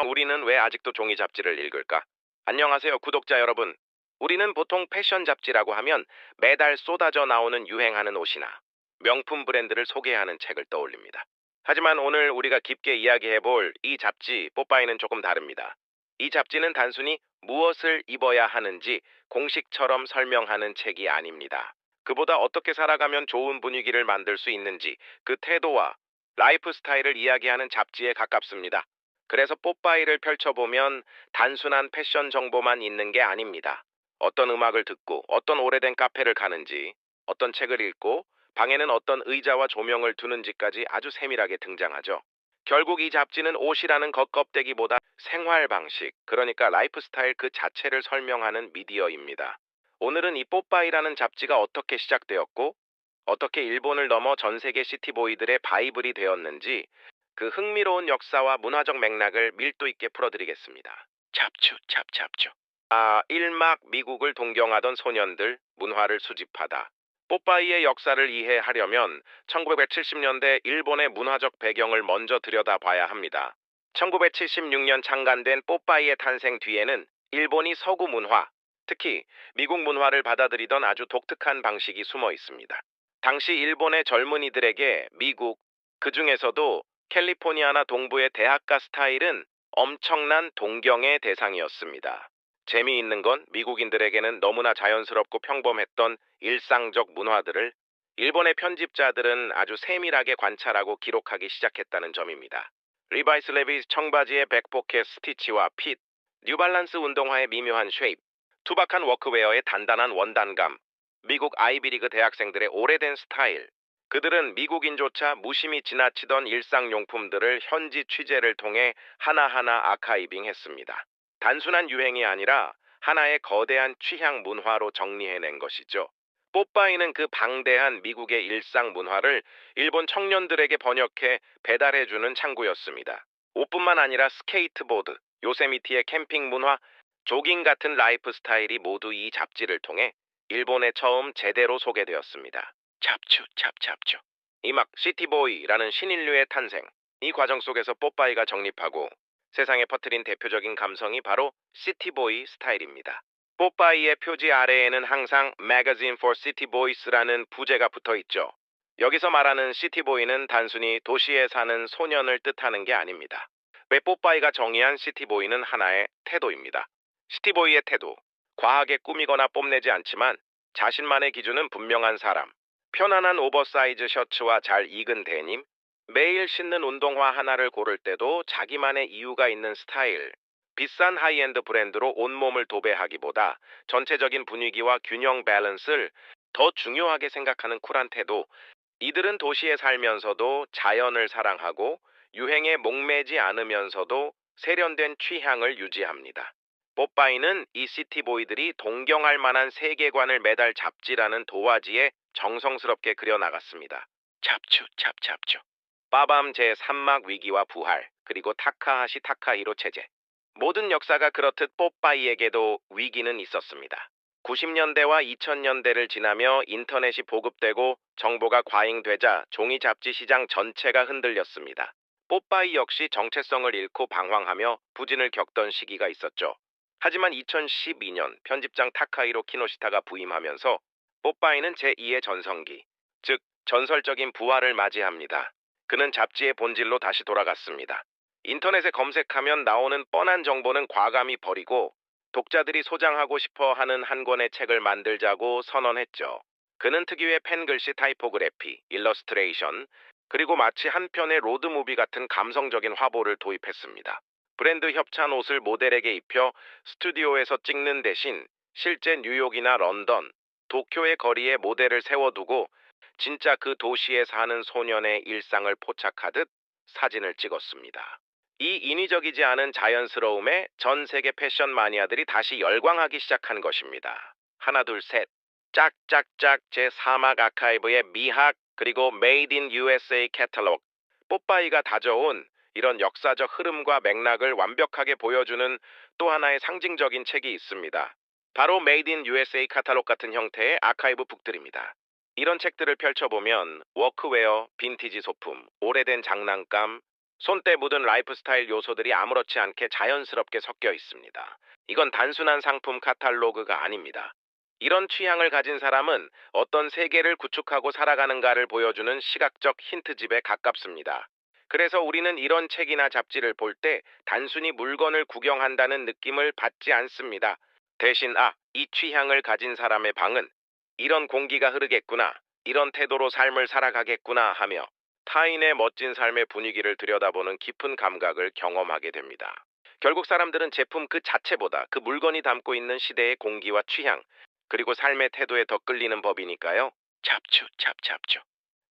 우리는 왜 아직도 종이 잡지를 읽을까? 안녕하세요, 구독자 여러분. 우리는 보통 패션 잡지라고 하면 매달 쏟아져 나오는 유행하는 옷이나 명품 브랜드를 소개하는 책을 떠올립니다. 하지만 오늘 우리가 깊게 이야기해 볼 이 잡지 뽀빠이는 조금 다릅니다. 이 잡지는 단순히 무엇을 입어야 하는지 공식처럼 설명하는 책이 아닙니다. 그보다 어떻게 살아가면 좋은 분위기를 만들 수 있는지 그 태도와 라이프 스타일을 이야기하는 잡지에 가깝습니다. 그래서 뽀빠이를 펼쳐보면 단순한 패션 정보만 있는 게 아닙니다. 어떤 음악을 듣고 어떤 오래된 카페를 가는지, 어떤 책을 읽고 방에는 어떤 의자와 조명을 두는지까지 아주 세밀하게 등장하죠. 결국 이 잡지는 옷이라는 겉껍데기보다 생활 방식, 그러니까 라이프 스타일 그 자체를 설명하는 미디어입니다. 오늘은 이 뽀빠이라는 잡지가 어떻게 시작되었고, 어떻게 일본을 넘어 전 세계 시티보이들의 바이블이 되었는지 그 흥미로운 역사와 문화적 맥락을 밀도 있게 풀어드리겠습니다. 잡주. 1막 미국을 동경하던 소년들, 문화를 수집하다. 뽀빠이의 역사를 이해하려면 1970년대 일본의 문화적 배경을 먼저 들여다봐야 합니다. 1976년 창간된 뽀빠이의 탄생 뒤에는 일본이 서구 문화, 특히 미국 문화를 받아들이던 아주 독특한 방식이 숨어 있습니다. 당시 일본의 젊은이들에게 미국, 그 중에서도 캘리포니아나 동부의 대학가 스타일은 엄청난 동경의 대상이었습니다. 재미있는 건 미국인들에게는 너무나 자연스럽고 평범했던 일상적 문화들을 일본의 편집자들은 아주 세밀하게 관찰하고 기록하기 시작했다는 점입니다. 리바이스 레비스 청바지의 백포켓 스티치와 핏, 뉴발란스 운동화의 미묘한 쉐입, 투박한 워크웨어의 단단한 원단감, 미국 아이비리그 대학생들의 오래된 스타일, 그들은 미국인조차 무심히 지나치던 일상용품들을 현지 취재를 통해 하나하나 아카이빙했습니다. 단순한 유행이 아니라 하나의 거대한 취향 문화로 정리해낸 것이죠. 뽀빠이는 그 방대한 미국의 일상 문화를 일본 청년들에게 번역해 배달해주는 창구였습니다. 옷뿐만 아니라 스케이트보드, 요세미티의 캠핑 문화, 조깅 같은 라이프 스타일이 모두 이 잡지를 통해 일본에 처음 제대로 소개되었습니다. 잡주. 이막 시티보이라는 신인류의 탄생. 이 과정 속에서 뽀빠이가 정립하고 세상에 퍼뜨린 대표적인 감성이 바로 시티보이 스타일입니다. 뽀빠이의 표지 아래에는 항상 Magazine for City Boys라는 부제가 붙어 있죠. 여기서 말하는 시티보이는 단순히 도시에 사는 소년을 뜻하는 게 아닙니다. 왜 뽀빠이가 정의한 시티보이는 하나의 태도입니다. 시티보이의 태도, 과하게 꾸미거나 뽐내지 않지만 자신만의 기준은 분명한 사람, 편안한 오버사이즈 셔츠와 잘 익은 데님, 매일 신는 운동화 하나를 고를 때도 자기만의 이유가 있는 스타일, 비싼 하이엔드 브랜드로 온몸을 도배하기보다 전체적인 분위기와 균형 밸런스를 더 중요하게 생각하는 쿨한 태도, 이들은 도시에 살면서도 자연을 사랑하고 유행에 목매지 않으면서도 세련된 취향을 유지합니다. 뽀빠이는 이 시티보이들이 동경할 만한 세계관을 매달 잡지라는 도화지에 정성스럽게 그려나갔습니다. 잡주. 빠밤 제3막 위기와 부활, 그리고 타카하시 타카히로 체제. 모든 역사가 그렇듯 뽀빠이에게도 위기는 있었습니다. 90년대와 2000년대를 지나며 인터넷이 보급되고 정보가 과잉되자 종이 잡지 시장 전체가 흔들렸습니다. 뽀빠이 역시 정체성을 잃고 방황하며 부진을 겪던 시기가 있었죠. 하지만 2012년 편집장 타카히로 키노시타가 부임하면서 뽀빠이는 제2의 전성기, 즉 전설적인 부활을 맞이합니다. 그는 잡지의 본질로 다시 돌아갔습니다. 인터넷에 검색하면 나오는 뻔한 정보는 과감히 버리고 독자들이 소장하고 싶어 하는 한 권의 책을 만들자고 선언했죠. 그는 특유의 펜글씨 타이포그래피, 일러스트레이션, 그리고 마치 한 편의 로드무비 같은 감성적인 화보를 도입했습니다. 브랜드 협찬 옷을 모델에게 입혀 스튜디오에서 찍는 대신 실제 뉴욕이나 런던, 도쿄의 거리에 모델을 세워두고 진짜 그 도시에 사는 소년의 일상을 포착하듯 사진을 찍었습니다. 이 인위적이지 않은 자연스러움에 전 세계 패션 마니아들이 다시 열광하기 시작한 것입니다. 하나 둘 셋. 짝짝짝 제4막 아카이브의 미학 그리고 메이드 인 USA 캐탈로그. 뽀빠이가 다져온 이런 역사적 흐름과 맥락을 완벽하게 보여주는 또 하나의 상징적인 책이 있습니다. 바로 메이드 인 USA 카탈로그 같은 형태의 아카이브 북들입니다. 이런 책들을 펼쳐보면 워크웨어, 빈티지 소품, 오래된 장난감, 손때 묻은 라이프스타일 요소들이 아무렇지 않게 자연스럽게 섞여 있습니다. 이건 단순한 상품 카탈로그가 아닙니다. 이런 취향을 가진 사람은 어떤 세계를 구축하고 살아가는가를 보여주는 시각적 힌트집에 가깝습니다. 그래서 우리는 이런 책이나 잡지를 볼 때 단순히 물건을 구경한다는 느낌을 받지 않습니다. 대신 이 취향을 가진 사람의 방은 이런 공기가 흐르겠구나, 이런 태도로 삶을 살아가겠구나 하며 타인의 멋진 삶의 분위기를 들여다보는 깊은 감각을 경험하게 됩니다. 결국 사람들은 제품 그 자체보다 그 물건이 담고 있는 시대의 공기와 취향, 그리고 삶의 태도에 더 끌리는 법이니까요. 잡주.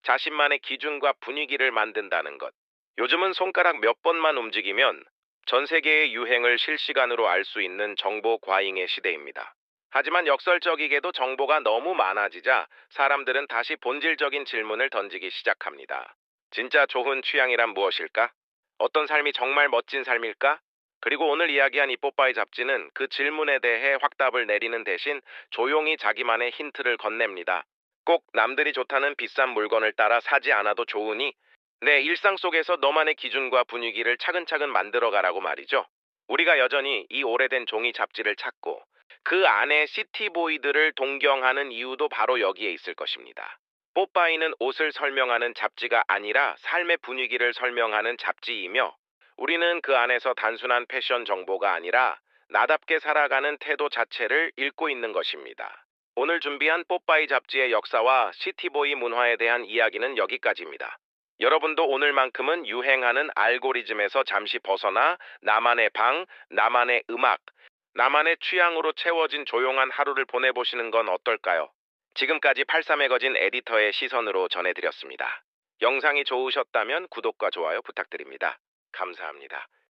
자신만의 기준과 분위기를 만든다는 것. 요즘은 손가락 몇 번만 움직이면 전 세계의 유행을 실시간으로 알 수 있는 정보 과잉의 시대입니다. 하지만 역설적이게도 정보가 너무 많아지자 사람들은 다시 본질적인 질문을 던지기 시작합니다. 진짜 좋은 취향이란 무엇일까? 어떤 삶이 정말 멋진 삶일까? 그리고 오늘 이야기한 이 뽀빠이 잡지는 그 질문에 대해 확답을 내리는 대신 조용히 자기만의 힌트를 건넵니다. 꼭 남들이 좋다는 비싼 물건을 따라 사지 않아도 좋으니 내 일상 속에서 너만의 기준과 분위기를 차근차근 만들어가라고 말이죠. 우리가 여전히 이 오래된 종이 잡지를 찾고 그 안에 시티보이들을 동경하는 이유도 바로 여기에 있을 것입니다. 뽀빠이는 옷을 설명하는 잡지가 아니라 삶의 분위기를 설명하는 잡지이며 우리는 그 안에서 단순한 패션 정보가 아니라 나답게 살아가는 태도 자체를 읽고 있는 것입니다. 오늘 준비한 뽀빠이 잡지의 역사와 시티보이 문화에 대한 이야기는 여기까지입니다. 여러분도 오늘만큼은 유행하는 알고리즘에서 잠시 벗어나 나만의 방, 나만의 음악, 나만의 취향으로 채워진 조용한 하루를 보내보시는 건 어떨까요? 지금까지 83매거진 에디터의 시선으로 전해드렸습니다. 영상이 좋으셨다면 구독과 좋아요 부탁드립니다. 감사합니다.